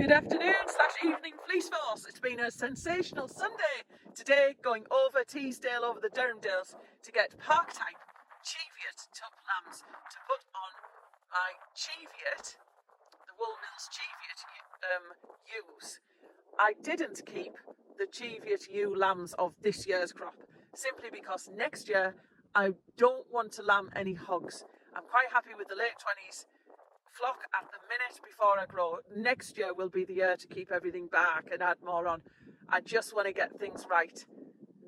Good afternoon / evening Fleece Force. It's been a sensational Sunday today, going over Teesdale, over the Durhamdales to get park type Cheviot tup lambs to put on my Cheviot, the Wool Mills Cheviot ewes. I didn't keep the Cheviot ewe lambs of this year's crop simply because next year I don't want to lamb any hogs. I'm quite happy with the late 20s flock at the minute before I grow. Next year will be the year to keep everything back and add more on. I just want to get things right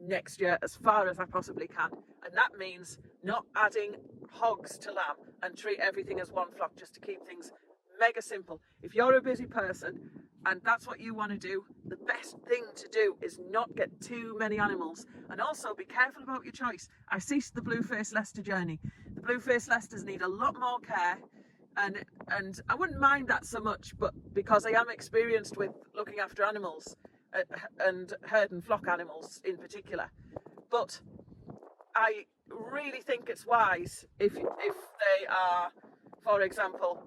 next year as far as I possibly can, and that means not adding hogs to lamb and treat everything as one flock, just to keep things mega simple. If you're a busy person and that's what you want to do, the best thing to do is not get too many animals, and also be careful about your choice. I ceased the blue-faced Leicester journey. The blue-faced Leicesters need a lot more care. And I wouldn't mind that so much, but because I am experienced with looking after animals and herd and flock animals in particular. But I really think it's wise if they are, for example,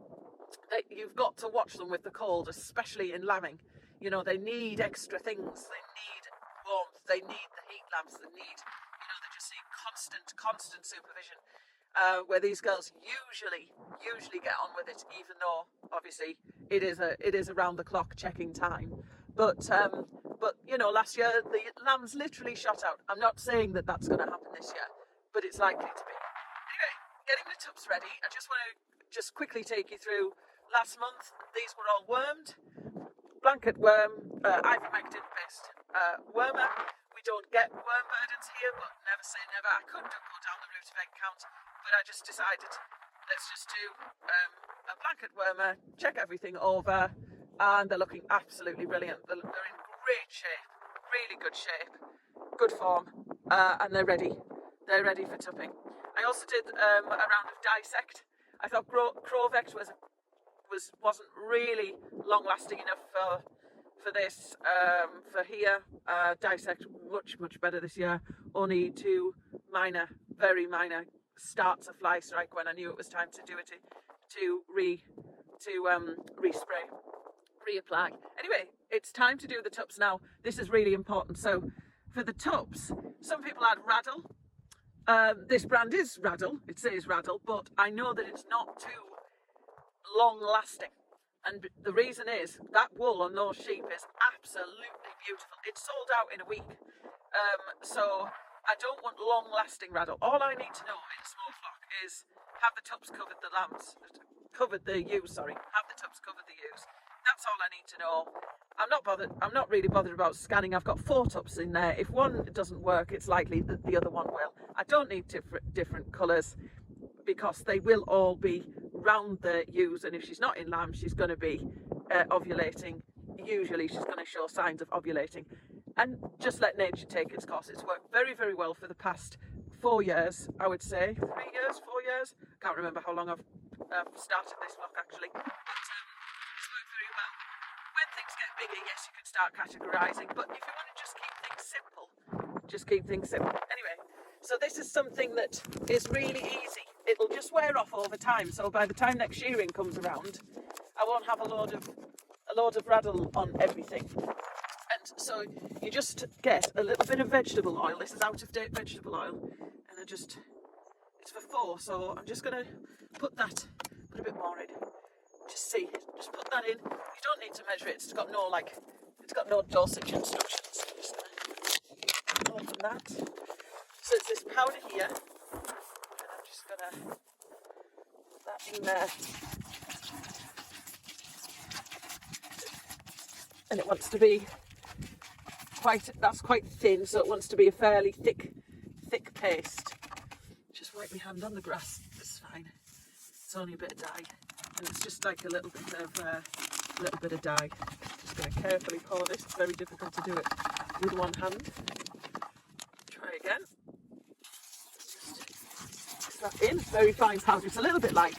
that you've got to watch them with the cold, especially in lambing. You know, they need extra things. They need warmth. They need the heat lamps. They need, they just need constant supervision. Where these girls usually get on with it, even though obviously it is around the clock checking time. But last year the lambs literally shot out. I'm not saying that that's going to happen this year, but it's likely to be. Anyway, getting the tups ready. I just want to quickly take you through. Last month these were all wormed. Blanket worm, ivermectin based wormer. We don't get worm burdens here, but never say never. I could go down the route of egg count, but I just decided let's just do a blanket wormer, check everything over, and they're looking absolutely brilliant. They're in great shape, really good shape, good form, and they're ready. They're ready for tupping. I also did a round of dissect. I thought Crovect wasn't really long lasting enough for this. For here, dissect much better this year. Only two very minor starts of fly strike when I knew it was time to do it, to respray, reapply. Anyway, it's time to do the tups now. This is really important. So for the tups, some people add Raddle. This brand is Raddle. It says Raddle, but I know that it's not too long lasting. And the reason is that wool on those sheep is absolutely beautiful. It's sold out in a week. So I don't want long-lasting Raddle. All I need to know in a small flock is have the tups covered the ewes, have the tups covered the ewes. That's all I need to know. I'm not really bothered about scanning. I've got 4 tups in there. If one doesn't work, it's likely that the other one will. I don't need different colours because they will all be round the ewes, and if she's not in lamb, she's going to be ovulating. Usually she's going to show signs of ovulating, and just let nature take its course. It's worked very, very well for the past 4 years, I would say. 3 years, 4 years, can't remember how long I've started this flock actually, but it's worked very well. When things get bigger, yes, you can start categorising, but if you want to just keep things simple. Anyway, so this is something that is really easy. It'll just wear off over time. So by the time next shearing comes around, I won't have a load of Raddle on everything. And so you just get a little bit of vegetable oil. This is out of date vegetable oil, and it's for 4. So I'm just gonna put a bit more in. Just put that in. You don't need to measure it. It's got no dosage instructions. I'm just gonna open that. So it's this powder here. Gonna put that in there, and it wants to be quite thin, so it wants to be a fairly thick paste. Just wipe my hand on the grass. It's fine. It's only a bit of dye, and it's just like a little bit of dye. Just going to carefully pour this. It's very difficult to do it with one hand. Try again. That in. It's very fine powder. It's a little bit like,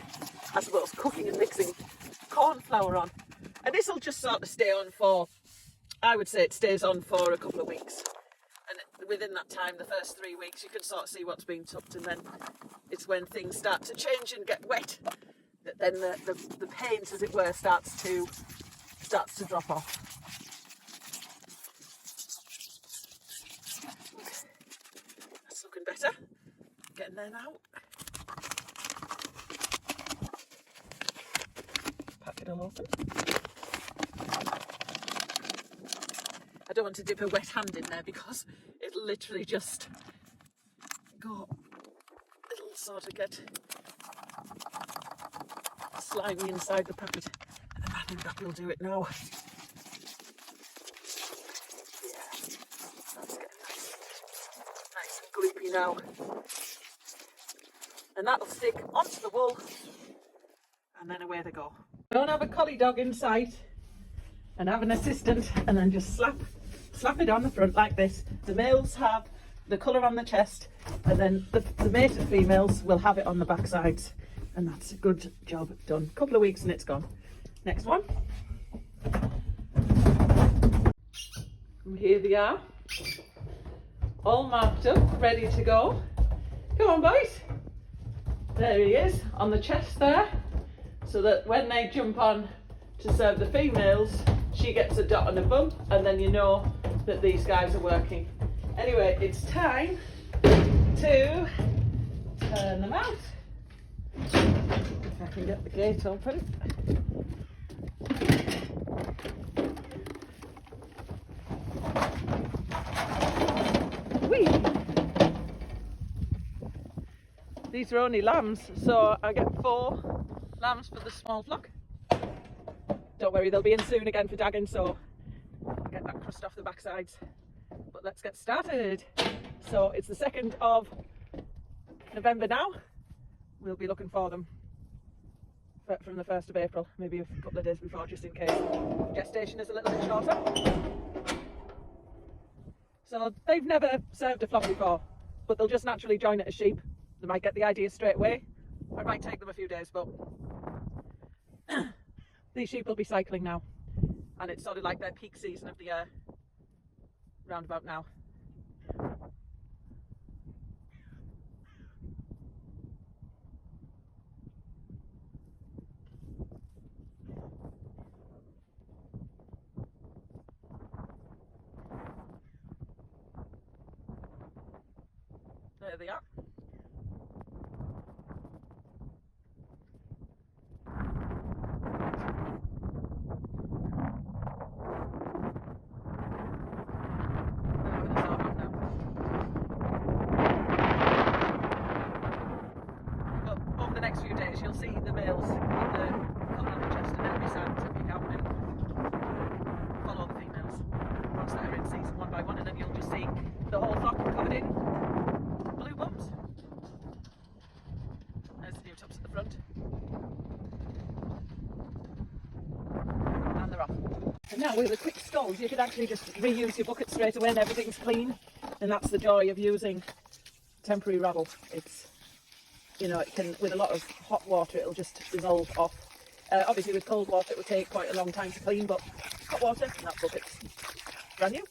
I suppose, cooking and mixing corn flour on. And this will just sort of stay on for, I would say it stays on for a couple of weeks. And within that time, the first 3 weeks, you can sort of see what's being tucked, and then it's when things start to change and get wet that then the paint, as it were, starts starts to drop off. That's looking better. Getting there now. Pack it all open. I don't want to dip a wet hand in there because it'll literally just go, it'll sort of get slimy inside the packet. And I think that will do it now. Yeah, that's getting nice and gloopy now. And that'll stick onto the wool, and then away they go. Don't have a collie dog in sight and have an assistant, and then just slap it on the front like this. The males have the colour on the chest, and then the mated females will have it on the back sides, and that's a good job done. Couple of weeks and it's gone. Next one. And here they are, all marked up, ready to go. Come on, boys. There he is on the chest there, so that when they jump on to serve the females, she gets a dot and a bump, and then you know that these guys are working. Anyway, it's time to turn them out. If I can get the gate open. Whee! These are only lambs, so I get 4 lambs for the small flock. Don't worry, they'll be in soon again for dagging, so I'll get that crust off the back sides. But let's get started. So it's the 2nd of November now. We'll be looking for them from the 1st of April, maybe a couple of days before, just in case gestation is a little bit shorter. So they've never served a flock before, but they'll just naturally join it as sheep. They might get the idea straight away, or it might take them a few days, but these sheep will be cycling now, and it's sort of like their peak season of the year, round about now. There they are. The next few days you'll see the males with the colour on the chest, and it'll be time to pick out and follow the females once they're in season one by one, and then you'll just see the whole flock covered in blue bumps. There's the new tups at the front, and they're off. And now with a quick scald you could actually just reuse your bucket straight away and everything's clean, and that's the joy of using temporary rabble. It's, you know, it can, with a lot of hot water, it'll just dissolve off. Obviously with cold water it would take quite a long time to clean, but hot water, and that bucket's brand new.